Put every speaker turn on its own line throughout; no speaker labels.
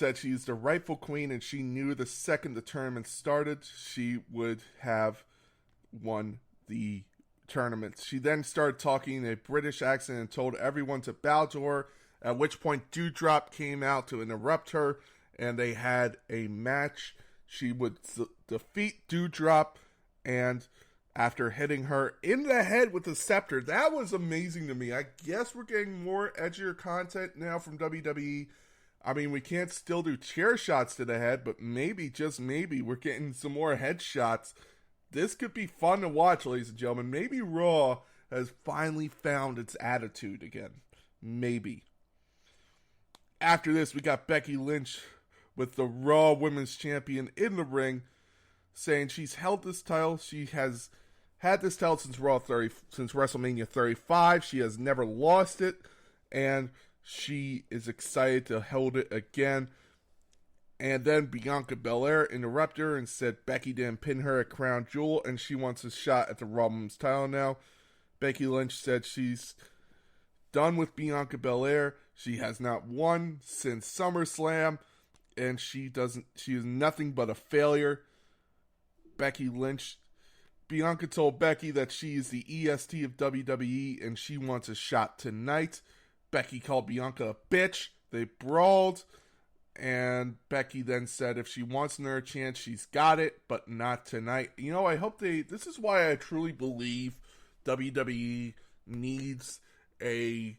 said she's the rightful queen, and she knew the second the tournament started, she would have won the tournament. She then started talking in a British accent and told everyone to bow to her, at which point Doudrop came out to interrupt her, and they had a match. She would defeat Doudrop, and after hitting her in the head with a scepter, that was amazing to me. I guess we're getting more edgier content now from WWE. I mean, we can't still do chair shots to the head, but maybe, just maybe, we're getting some more headshots. This could be fun to watch, ladies and gentlemen. Maybe Raw has finally found its attitude again. Maybe. After this, we got Becky Lynch with the Raw Women's Champion in the ring, saying she's held this title. She has had this title since WrestleMania 35. She has never lost it, and she is excited to hold it again. And then Bianca Belair interrupted her and said Becky didn't pin her at Crown Jewel, and she wants a shot at the Raw Women's title now. Becky Lynch said she's done with Bianca Belair. She has not won since SummerSlam, and she is nothing but a failure. Bianca told Becky that she is the EST of WWE, and she wants a shot tonight. Becky called Bianca a bitch. They brawled. And Becky then said if she wants another chance, she's got it, but not tonight. You know, I hope this is why I truly believe WWE needs a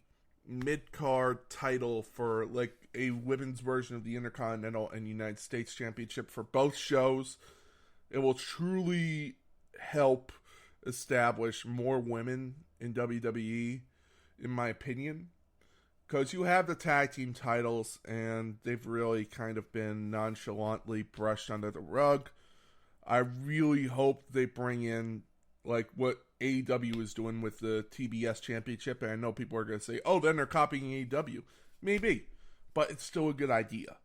mid-card title for, like, a women's version of the Intercontinental and United States Championship for both shows. It will truly help establish more women in WWE, in my opinion. Because you have the tag team titles, and they've really kind of been nonchalantly brushed under the rug. I really hope they bring in, like, what AEW is doing with the TBS Championship. And I know people are going to say, oh, then they're copying AEW. Maybe. But it's still a good idea.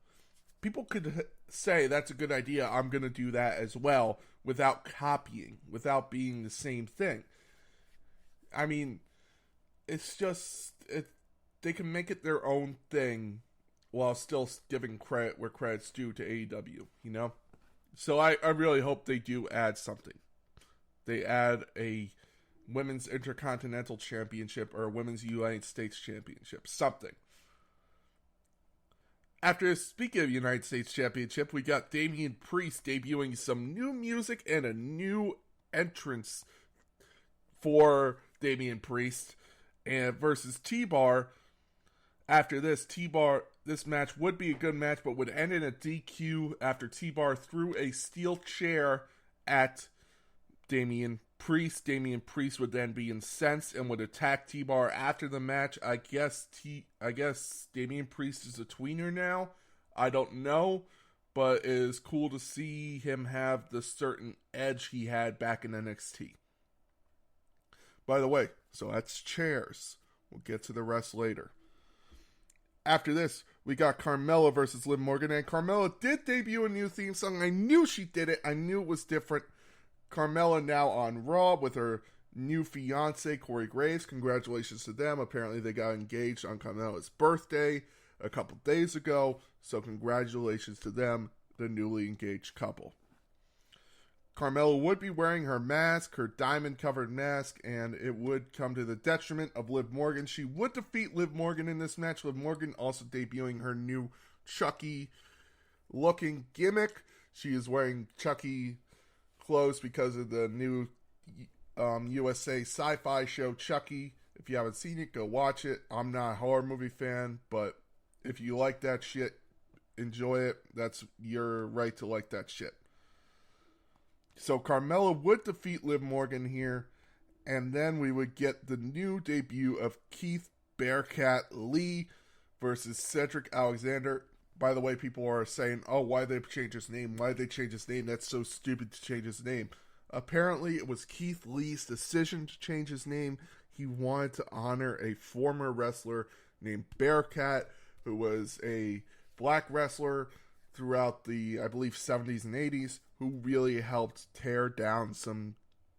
People could say, that's a good idea, I'm going to do that as well, without copying, without being the same thing. I mean, it's just... They can make it their own thing while still giving credit where credit's due to AEW, you know? So I really hope they do add something. They add a Women's Intercontinental Championship or a Women's United States Championship. Something. After speaking of United States Championship, we got Damian Priest debuting some new music and a new entrance for Damian Priest and versus T-Bar. After this, this match would be a good match, but would end in a DQ after T-Bar threw a steel chair at Damian Priest. Damian Priest would then be incensed and would attack T-Bar after the match. I guess Damian Priest is a tweener now. I don't know, but it is cool to see him have the certain edge he had back in NXT. By the way, so that's chairs. We'll get to the rest later. After this, we got Carmella versus Liv Morgan, and Carmella did debut a new theme song. I knew she did it. I knew it was different. Carmella now on Raw with her new fiance, Corey Graves. Congratulations to them. Apparently they got engaged on Carmella's birthday a couple days ago, so congratulations to them, the newly engaged couple. Carmella would be wearing her mask, her diamond-covered mask, and it would come to the detriment of Liv Morgan. She would defeat Liv Morgan in this match. Liv Morgan also debuting her new Chucky-looking gimmick. She is wearing Chucky clothes because of the new USA sci-fi show Chucky. If you haven't seen it, go watch it. I'm not a horror movie fan, but if you like that shit, enjoy it. That's your right to like that shit. So Carmella would defeat Liv Morgan here, and then we would get the new debut of Keith Bearcat Lee versus Cedric Alexander. By the way, people are saying, oh, why did they change his name? Why did they change his name? That's so stupid to change his name. Apparently, it was Keith Lee's decision to change his name. He wanted to honor a former wrestler named Bearcat, who was a black wrestler throughout the, I believe, 70s and 80s, who really helped tear down some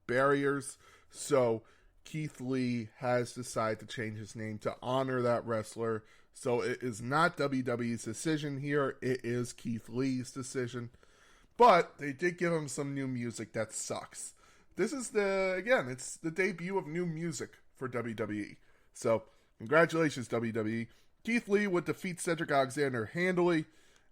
barriers. So Keith Lee has decided to change his name to honor that wrestler. So it is not WWE's decision here. It is Keith Lee's decision. But they did give him some new music that sucks. This is it's the debut of new music for WWE. So congratulations, WWE. Keith Lee would defeat Cedric Alexander handily,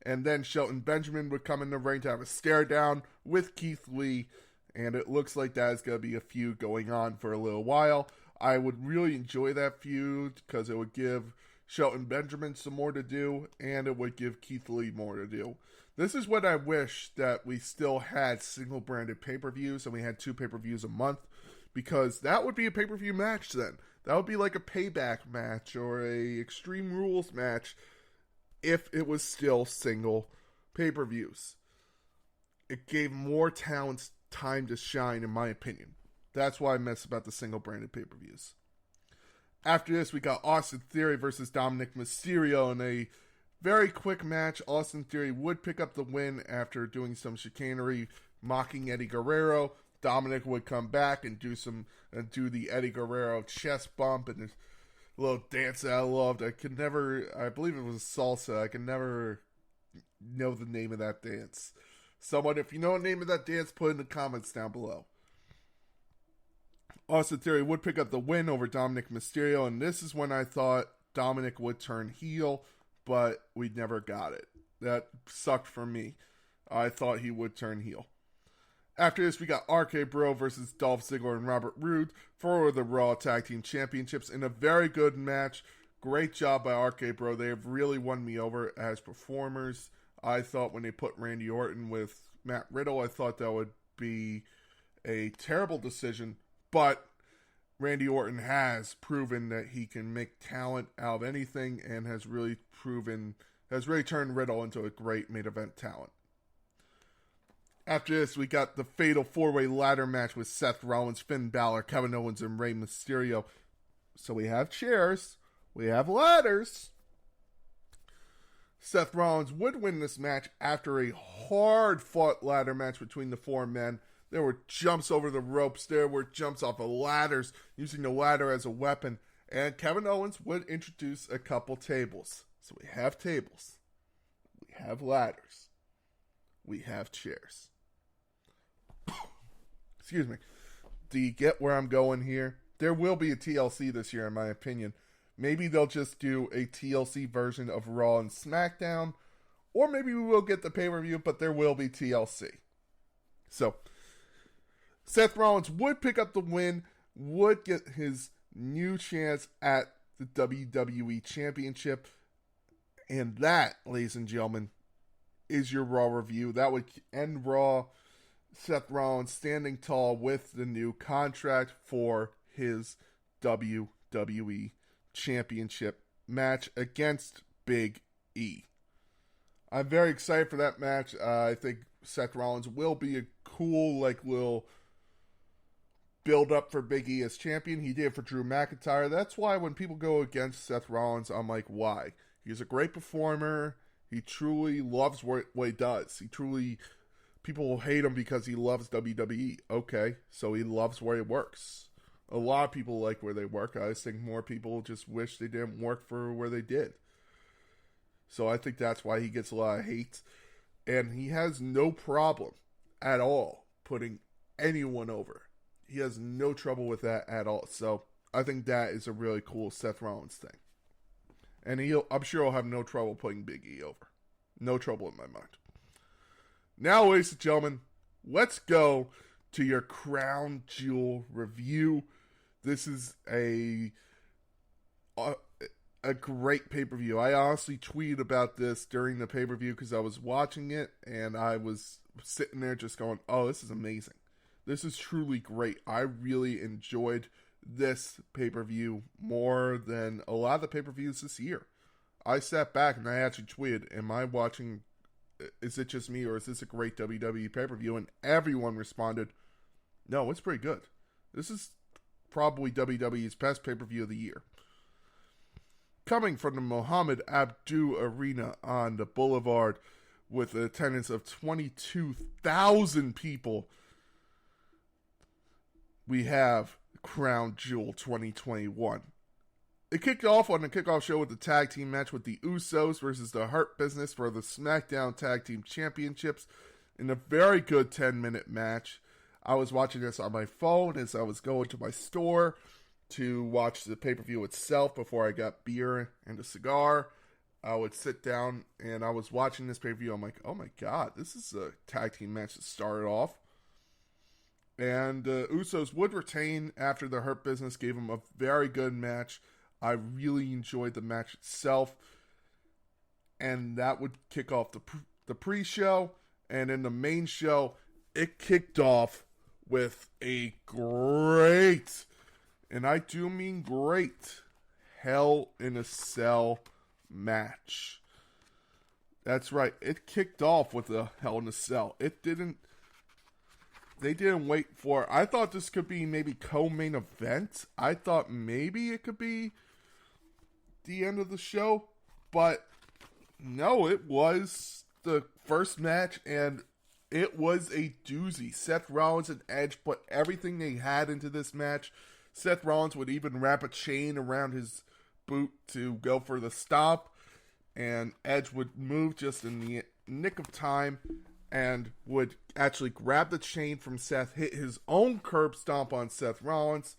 and then Shelton Benjamin would come in the ring to have a stare down with Keith Lee, and it looks like that is going to be a feud going on for a little while. I would really enjoy that feud because it would give Shelton Benjamin some more to do, and it would give Keith Lee more to do. This is what I wish that we still had single-branded pay-per-views and we had 2 pay-per-views a month, because that would be a pay-per-view match then. That would be like a Payback match or a Extreme Rules match if it was still single pay-per-views. It gave more talents time to shine, in my opinion. That's why I miss about the single-branded pay-per-views. After this, we got Austin Theory versus Dominic Mysterio in a very quick match. Austin Theory would pick up the win after doing some chicanery, mocking Eddie Guerrero. Dominic would come back and do the Eddie Guerrero chest bump and a little dance that I loved. I believe it was salsa. I can never know the name of that dance. Someone, if you know the name of that dance, put it in the comments down below. Austin Theory would pick up the win over Dominic Mysterio, and this is when I thought Dominic would turn heel, but we never got it. That sucked for me. I thought he would turn heel. After this, we got RK Bro versus Dolph Ziggler and Robert Roode for the Raw Tag Team Championships in a very good match. Great job by RK Bro. They have really won me over as performers. I thought when they put Randy Orton with Matt Riddle, I thought that would be a terrible decision, but Randy Orton has proven that he can make talent out of anything and has really turned Riddle into a great main event talent. After this, we got the Fatal 4-Way Ladder match with Seth Rollins, Finn Balor, Kevin Owens, and Rey Mysterio. So we have chairs. We have ladders. Seth Rollins would win this match after a hard-fought ladder match between the 4 men. There were jumps over the ropes. There were jumps off of ladders, using the ladder as a weapon. And Kevin Owens would introduce a couple tables. So we have tables. We have ladders. We have chairs. Excuse me. Do you get where I'm going here? There will be a TLC this year, in my opinion. Maybe they'll just do a TLC version of Raw and SmackDown. Or maybe we will get the pay-per-view, but there will be TLC. So, Seth Rollins would pick up the win, would get his new chance at the WWE Championship. And that, ladies and gentlemen, is your Raw review. That would end Raw. Seth Rollins standing tall with the new contract for his WWE Championship match against Big E. I'm very excited for that match. I think Seth Rollins will be a cool, little build up for Big E as champion. He did for Drew McIntyre. That's why when people go against Seth Rollins, I'm like, why? He's a great performer. He truly loves what he does. People will hate him because he loves WWE. Okay, so he loves where he works. A lot of people like where they work. I just think more people just wish they didn't work for where they did. So I think that's why he gets a lot of hate. And he has no problem at all putting anyone over. He has no trouble with that at all. So I think that is a really cool Seth Rollins thing. And I'm sure he'll have no trouble putting Big E over. No trouble in my mind. Now, ladies and gentlemen, let's go to your Crown Jewel review. This is a great pay-per-view. I honestly tweeted about this during the pay-per-view because I was watching it and I was sitting there just going, oh, this is amazing. This is truly great. I really enjoyed this pay-per-view more than a lot of the pay-per-views this year. I sat back and I actually tweeted, am I watching, is it just me or is this a great WWE pay-per-view? And everyone responded, no, it's pretty good. This is probably WWE's best pay-per-view of the year. Coming from the Mohammed Abdu Arena on the Boulevard with an attendance of 22,000 people, we have Crown Jewel 2021. It kicked off on the kickoff show with the tag team match with the Usos versus the Hurt Business for the SmackDown Tag Team Championships in a very good 10-minute match. I was watching this on my phone as I was going to my store to watch the pay-per-view itself before I got beer and a cigar. I would sit down and I was watching this pay-per-view. I'm like, oh my god, this is a tag team match that started off. And Usos would retain after the Hurt Business gave them a very good match. I really enjoyed the match itself. And that would kick off the pre-show. And in the main show, it kicked off with a great, and I do mean great, Hell in a Cell match. That's right. It kicked off with a Hell in a Cell. They didn't wait for it. I thought this could be maybe co-main event. I thought maybe it could be the end of the show. But no, it was the first match, and it was a doozy. Seth Rollins and Edge put everything they had into this match. Seth Rollins would even wrap a chain around his boot to go for the stop, and Edge would move just in the nick of time and would actually grab the chain from Seth, hit his own curb stomp on Seth Rollins,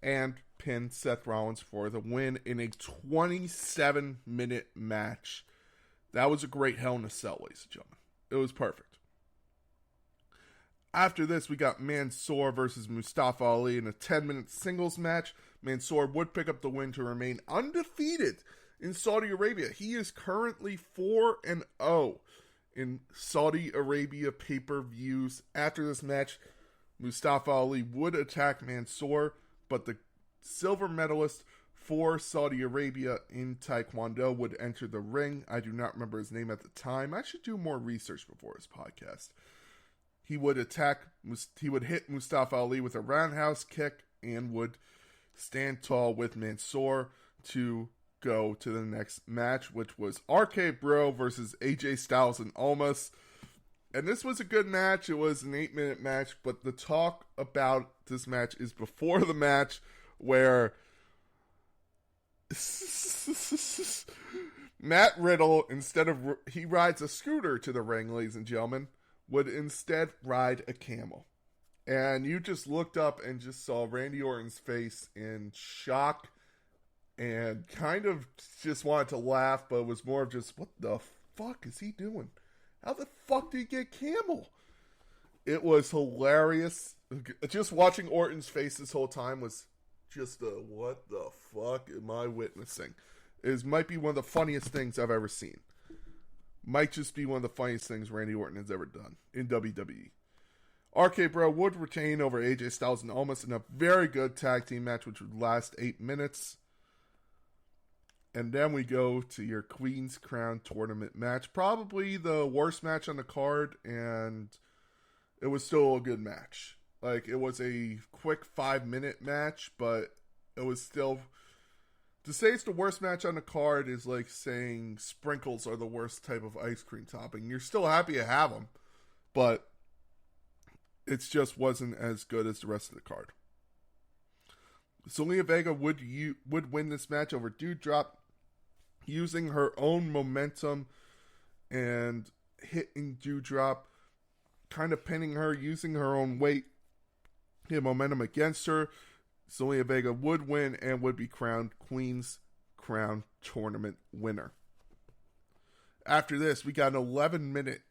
and pin Seth Rollins for the win in a 27-minute match. That was a great Hell in a Cell, ladies and gentlemen. It was perfect. After this, we got Mansoor versus Mustafa Ali in a 10-minute singles match. Mansoor would pick up the win to remain undefeated in Saudi Arabia. He is currently 4-0 in Saudi Arabia pay-per-views. After this match, Mustafa Ali would attack Mansoor, but the silver medalist for Saudi Arabia in Taekwondo would enter the ring. I do not remember his name at the time. I should do more research before this podcast. He would hit Mustafa Ali with a roundhouse kick and would stand tall with Mansoor to go to the next match, which was RK Bro versus AJ Styles and Omos. And this was a good match. It was an 8-minute match, but the talk about this match is before the match, where Matt Riddle, he rides a scooter to the ring, ladies and gentlemen, would instead ride a camel. And you just looked up and just saw Randy Orton's face in shock and kind of just wanted to laugh, but it was more of just, what the fuck is he doing? How the fuck did he get camel? It was hilarious. Just watching Orton's face this whole time was just what the fuck am I witnessing? It might be one of the funniest things I've ever seen. Might just be one of the funniest things Randy Orton has ever done in WWE. RK Bro would retain over AJ Styles and Omos in a very good tag team match, which would last 8 minutes. And then we go to your Queen's Crown Tournament match. Probably the worst match on the card, and it was still a good match. Like, it was a quick 5-minute match, but it was still... To say it's the worst match on the card is like saying sprinkles are the worst type of ice cream topping. You're still happy to have them, but it just wasn't as good as the rest of the card. Zelina Vega would win this match over Doudrop, using her own momentum and hitting Doudrop, kind of pinning her, using her own weight, hit momentum against her. Zelina Vega would win and would be crowned Queen's Crown Tournament winner. After this, we got an 11 minute.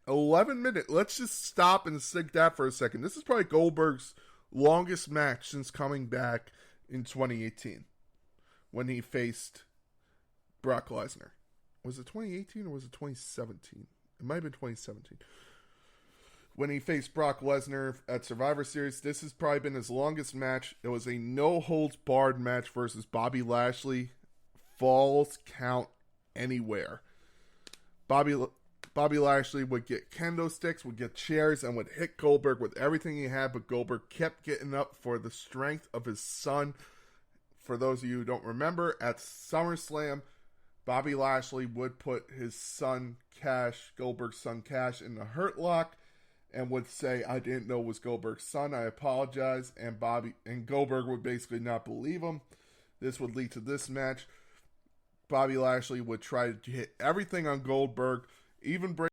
Let's just stop and sink that for a second. This is probably Goldberg's longest match since coming back in 2018 when he faced Brock Lesnar. Was it 2018 or was it 2017? It might have been 2017. When he faced Brock Lesnar at Survivor Series, this has probably been his longest match. It was a no-holds-barred match versus Bobby Lashley. Falls count anywhere. Bobby Lashley would get kendo sticks, would get chairs, and would hit Goldberg with everything he had, but Goldberg kept getting up for the strength of his son. For those of you who don't remember, at SummerSlam, Bobby Lashley would put his son Cash, Goldberg's son Cash, in the Hurt Lock, and would say, I didn't know it was Goldberg's son, I apologize, and Goldberg would basically not believe him. This would lead to this match. Bobby Lashley would try to hit everything on Goldberg, even break